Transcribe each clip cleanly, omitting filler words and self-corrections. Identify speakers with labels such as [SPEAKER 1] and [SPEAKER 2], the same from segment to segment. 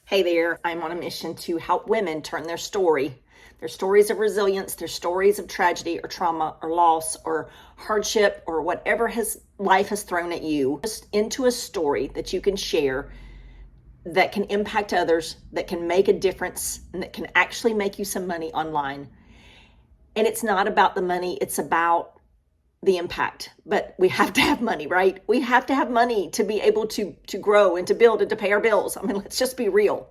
[SPEAKER 1] Hey there, I'm on a mission to help women turn their stories of resilience, their stories of tragedy or trauma or loss or hardship or whatever life has thrown at you, just into a story that you can share that can impact others, that can make a difference, and that can actually make you some money online. And it's not about the money, it's about the impact. But we have to have money, right? We have to have money to be able to grow and to build and to pay our bills. I mean, let's just be real.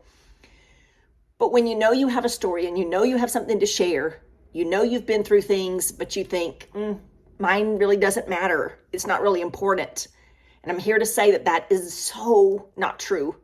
[SPEAKER 1] But when you know you have a story and you know you have something to share, you know you've been through things, but you think, mine really doesn't matter. It's not really important. And I'm here to say that that is so not true.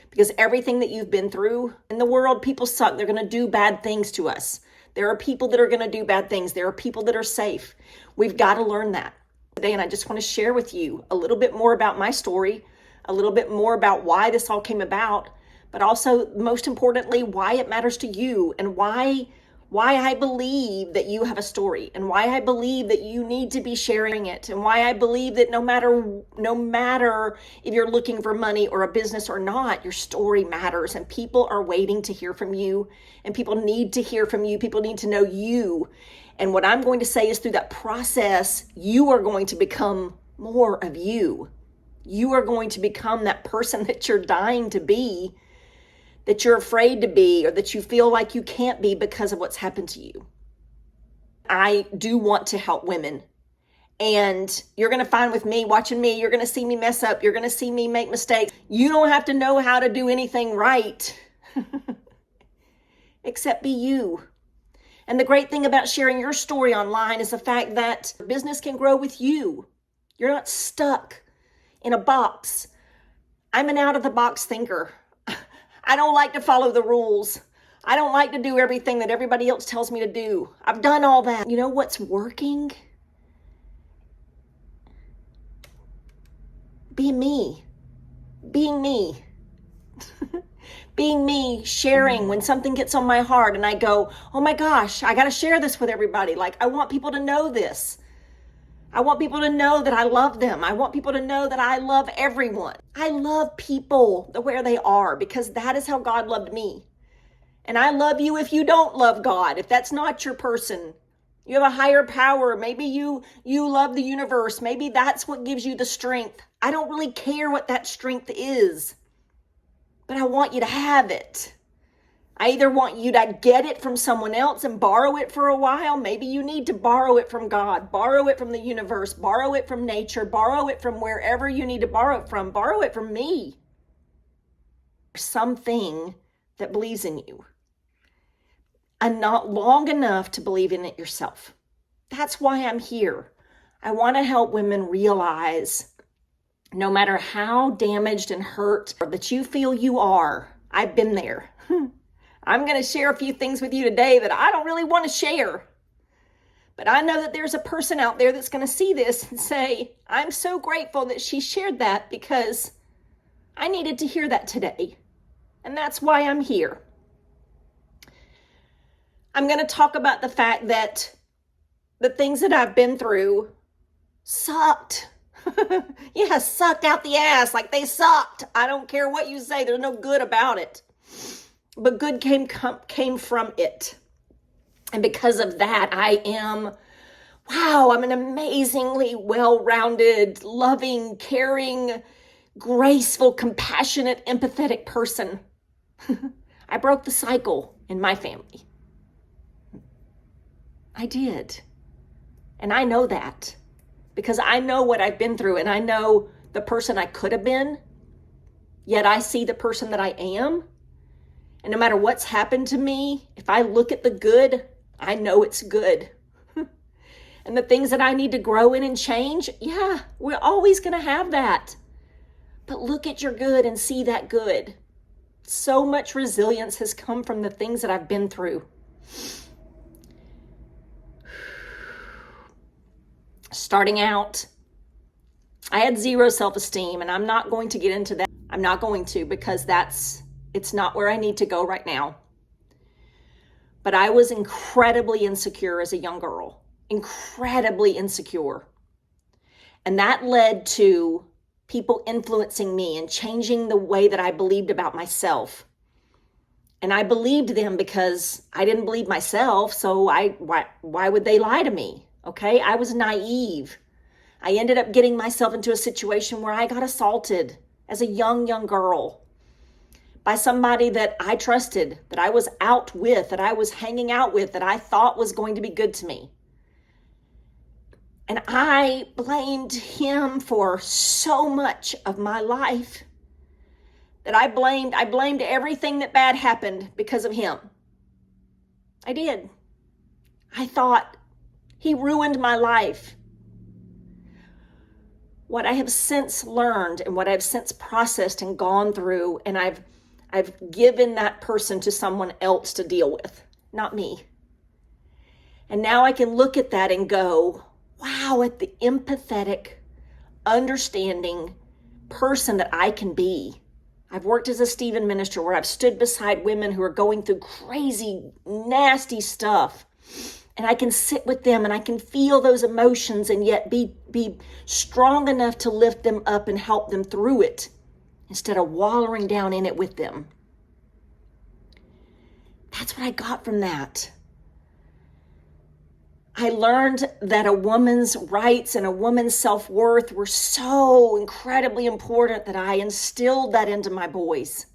[SPEAKER 1] Because everything that you've been through in the world, people suck. They're going to do bad things to us. There are people that are going to do bad things. There are people that are safe. We've got to learn that today. And I just want to share with you a little bit more about my story, a little bit more about why this all came about, but also, most importantly, why it matters to you and why I believe that you have a story and why I believe that you need to be sharing it and why I believe that no matter if you're looking for money or a business or not, your story matters and people are waiting to hear from you and people need to hear from you. People need to know you. And what I'm going to say is through that process, you are going to become more of you. You are going to become that person that you're dying to be, that you're afraid to be, or that you feel like you can't be because of what's happened to you. I do want to help women. And you're going to find with me, watching me, you're going to see me mess up. You're going to see me make mistakes. You don't have to know how to do anything right, except be you. And the great thing about sharing your story online is the fact that business can grow with you. You're not stuck in a box. I'm an out-of-the-box thinker. I don't like to follow the rules. I don't like to do everything that everybody else tells me to do. I've done all that. You know what's working? Being me. Being me. Being me, sharing when something gets on my heart and I go, oh my gosh, I got to share this with everybody. Like, I want people to know this. I want people to know that I love them. I want people to know that I love everyone. I love people where they are because that is how God loved me. And I love you if you don't love God, if that's not your person. You have a higher power. Maybe you love the universe. Maybe that's what gives you the strength. I don't really care what that strength is, but I want you to have it. I either want you to get it from someone else and borrow it for a while. Maybe you need to borrow it from God, borrow it from the universe, borrow it from nature, borrow it from wherever you need to borrow it from me. Something that believes in you and not long enough to believe in it yourself. That's why I'm here. I want to help women realize no matter how damaged and hurt that you feel you are, I've been there. I'm going to share a few things with you today that I don't really want to share. But I know that there's a person out there that's going to see this and say, I'm so grateful that she shared that because I needed to hear that today. And that's why I'm here. I'm going to talk about the fact that the things that I've been through sucked. Yeah, sucked out the ass like they sucked. I don't care what you say. There's no good about it. But good came from it. And because of that, I'm an amazingly well-rounded, loving, caring, graceful, compassionate, empathetic person. I broke the cycle in my family. I did. And I know that because I know what I've been through and I know the person I could have been, yet I see the person that I am. And no matter what's happened to me, if I look at the good, I know it's good. And the things that I need to grow in and change, yeah, we're always going to have that. But look at your good and see that good. So much resilience has come from the things that I've been through. Starting out, I had zero self-esteem, and I'm not going to get into that. I'm not going to because it's not where I need to go right now. But I was incredibly insecure as a young girl, incredibly insecure. And that led to people influencing me and changing the way that I believed about myself. And I believed them because I didn't believe myself. So why would they lie to me? Okay. I was naive. I ended up getting myself into a situation where I got assaulted as a young girl by somebody that I trusted, that I was out with, that I was hanging out with, that I thought was going to be good to me. And I blamed him for so much of my life that I blamed everything that bad happened because of him. I did. I thought he ruined my life. What I have since learned and what I've since processed and gone through, and I've given that person to someone else to deal with, not me. And now I can look at that and go, wow, at the empathetic, understanding person that I can be. I've worked as a Stephen minister where I've stood beside women who are going through crazy, nasty stuff. And I can sit with them and I can feel those emotions and yet be strong enough to lift them up and help them through it instead of wallowing down in it with them. That's what I got from that. I learned that a woman's rights and a woman's self-worth were so incredibly important that I instilled that into my boys.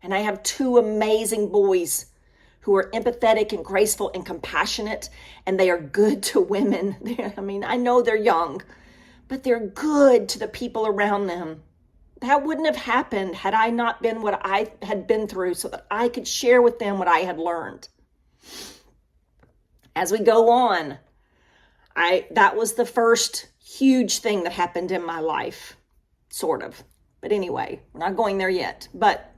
[SPEAKER 1] And I have two amazing boys who are empathetic and graceful and compassionate, and they are good to women. I know they're young, but they're good to the people around them. That wouldn't have happened had I not been what I had been through so that I could share with them what I had learned. As we go on, that was the first huge thing that happened in my life, sort of. But anyway, we're not going there yet. But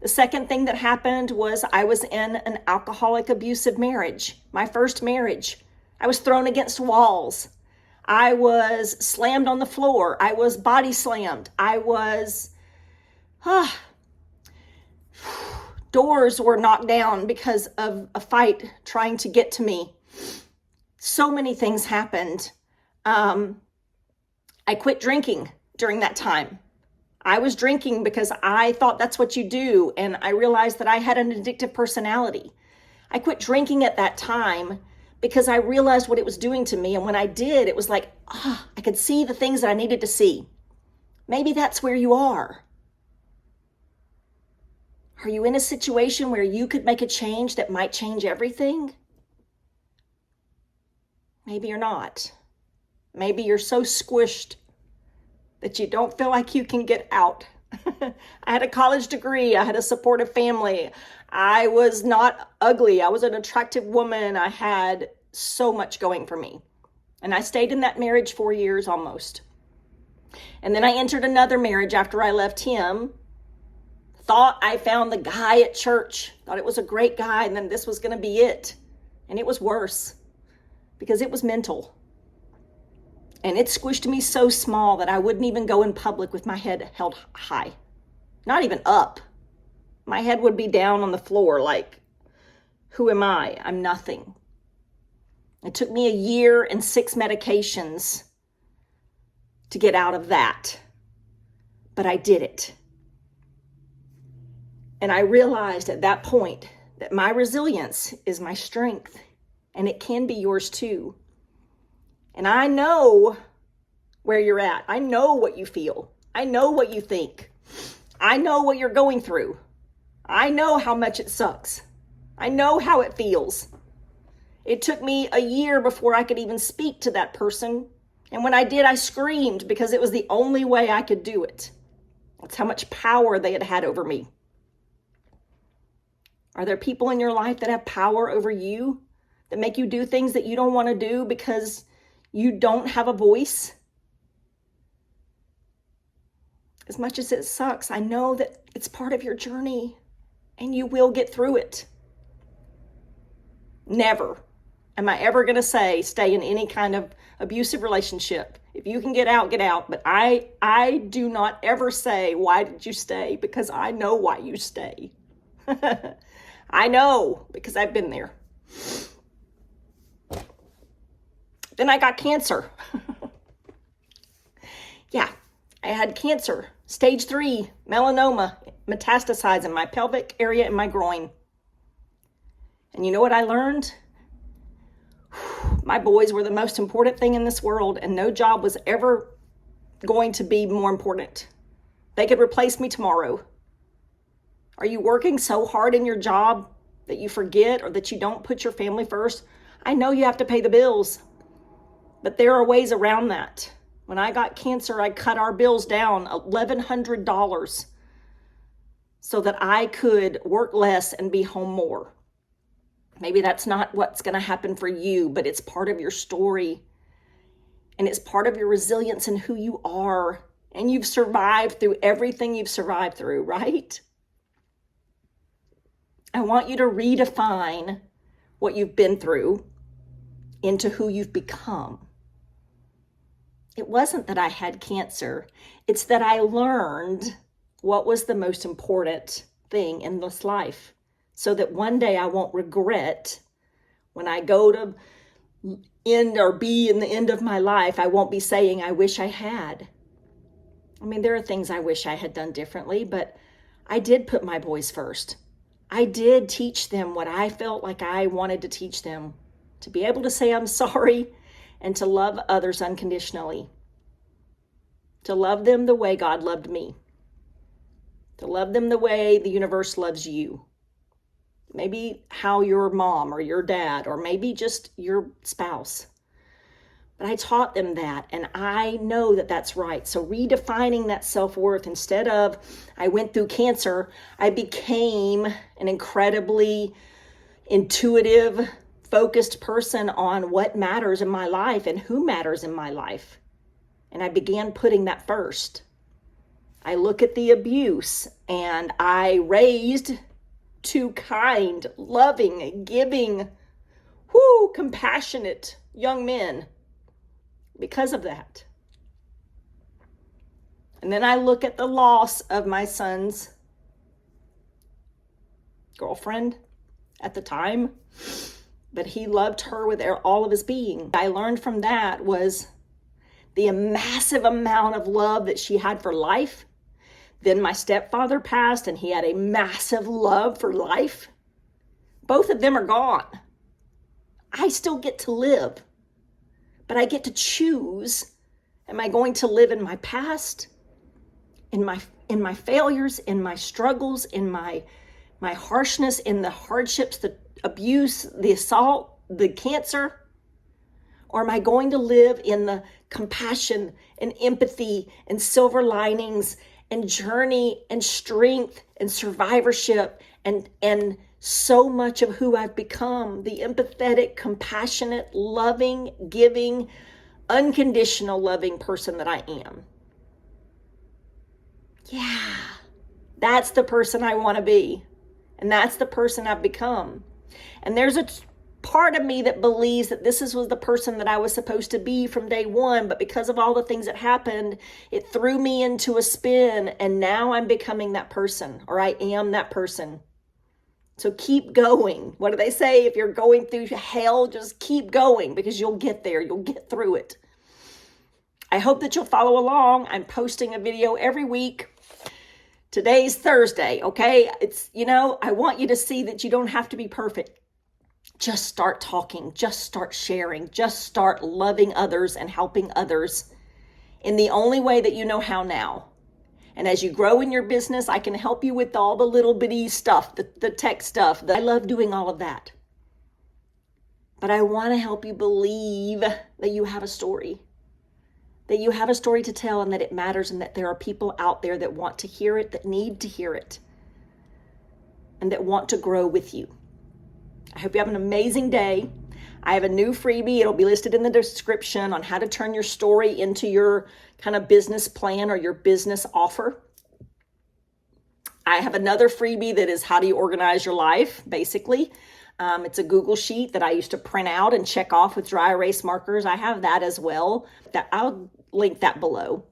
[SPEAKER 1] the second thing that happened was I was in an alcoholic abusive marriage, my first marriage. I was thrown against walls. I was slammed on the floor. I was body slammed. Doors were knocked down because of a fight trying to get to me. So many things happened. I quit drinking during that time. I was drinking because I thought that's what you do, and I realized that I had an addictive personality. I quit drinking at that time because I realized what it was doing to me, and when I did, it was like, I could see the things that I needed to see. Maybe that's where you are. Are you in a situation where you could make a change that might change everything? Maybe you're not. Maybe you're so squished that you don't feel like you can get out. I had a college degree. I had a supportive family. I was not ugly. I was an attractive woman. I had so much going for me. And I stayed in that marriage 4 years almost. And then I entered another marriage after I left him. Thought I found the guy at church. Thought it was a great guy, and then this was going to be it. And it was worse because it was mental. And it squished me so small that I wouldn't even go in public with my head held high. Not even up. My head would be down on the floor like, who am I? I'm nothing. It took me 1 year and 6 medications to get out of that. But I did it. And I realized at that point that my resilience is my strength, and it can be yours too. And I know where you're at. I know what you feel. I know what you think. I know what you're going through. I know how much it sucks. I know how it feels. It took me 1 year before I could even speak to that person. And when I did, I screamed because it was the only way I could do it. That's how much power they had over me. Are there people in your life that have power over you, that make you do things that you don't want to do because you don't have a voice? As much as it sucks, I know that it's part of your journey and you will get through it. Never am I ever going to say stay in any kind of abusive relationship. If you can get out, get out. But I do not ever say, why did you stay? Because I know why you stay. I know because I've been there. Then I got cancer. Yeah, I had cancer, stage 3, melanoma, metastasized in my pelvic area and my groin. And you know what I learned? My boys were the most important thing in this world, and no job was ever going to be more important. They could replace me tomorrow. Are you working so hard in your job that you forget or that you don't put your family first? I know you have to pay the bills, but there are ways around that. When I got cancer, I cut our bills down $1,100 so that I could work less and be home more. Maybe that's not what's going to happen for you, but it's part of your story. And it's part of your resilience and who you are. And you've survived through everything you've survived through, right? I want you to redefine what you've been through into who you've become. It wasn't that I had cancer. It's that I learned what was the most important thing in this life, so that one day I won't regret when I go to end or be in the end of my life. I won't be saying, I wish I had. I mean, there are things I wish I had done differently, but I did put my boys first. I did teach them what I felt like I wanted to teach them, to be able to say I'm sorry and to love others unconditionally, to love them the way God loved me, to love them the way the universe loves you. Maybe how your mom or your dad, or maybe just your spouse. But I taught them that, and I know that that's right. So redefining that self-worth, instead of I went through cancer, I became an incredibly intuitive, focused person on what matters in my life and who matters in my life. And I began putting that first. I look at the abuse, and I raised two kind, loving, giving, compassionate young men because of that. And then I look at the loss of my son's girlfriend at the time, but he loved her with all of his being. I learned from that was the massive amount of love that she had for life. Then my stepfather passed, and he had a massive love for life. Both of them are gone. I still get to live, but I get to choose. Am I going to live in my past, in my failures, in my struggles, in my harshness, in the hardships, the abuse, the assault, the cancer? Or am I going to live in the compassion and empathy and silver linings and journey and strength and survivorship and so much of who I've become, the empathetic, compassionate, loving, giving, unconditional loving person that I am? Yeah, that's the person I want to be. And that's the person I've become. And there's a part of me that believes that this was the person that I was supposed to be from day one, but because of all the things that happened, it threw me into a spin, and now I'm becoming that person, or I am that person. So keep going. What do they say? If you're going through hell, just keep going, because you'll get there. You'll get through it. I hope that you'll follow along. I'm posting a video every week. Today's Thursday, okay? I want you to see that you don't have to be perfect. Just start talking, just start sharing, just start loving others and helping others in the only way that you know how now. And as you grow in your business, I can help you with all the little bitty stuff, the tech stuff. I love doing all of that. But I want to help you believe that you have a story, that you have a story to tell, and that it matters, and that there are people out there that want to hear it, that need to hear it, and that want to grow with you. I hope you have an amazing day. I have a new freebie. It'll be listed in the description on how to turn your story into your kind of business plan or your business offer. I have another freebie that is how do you organize your life, basically. It's a Google sheet that I used to print out and check off with dry erase markers. I have that as well. I'll link that below.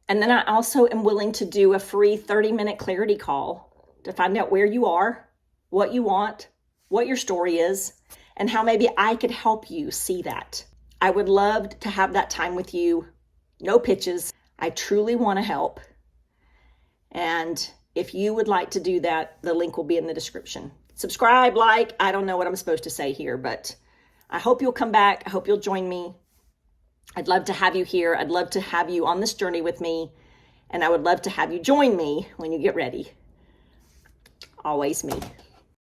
[SPEAKER 1] And then I also am willing to do a free 30-minute clarity call to find out where you are, what you want, what your story is, and how maybe I could help you see that. I would love to have that time with you. No pitches. I truly want to help. And if you would like to do that, the link will be in the description. subscribe, like. I don't know what I'm supposed to say here, but I hope you'll come back. I hope you'll join me. I'd love to have you here. I'd love to have you on this journey with me. And I would love to have you join me when you get ready. Always me.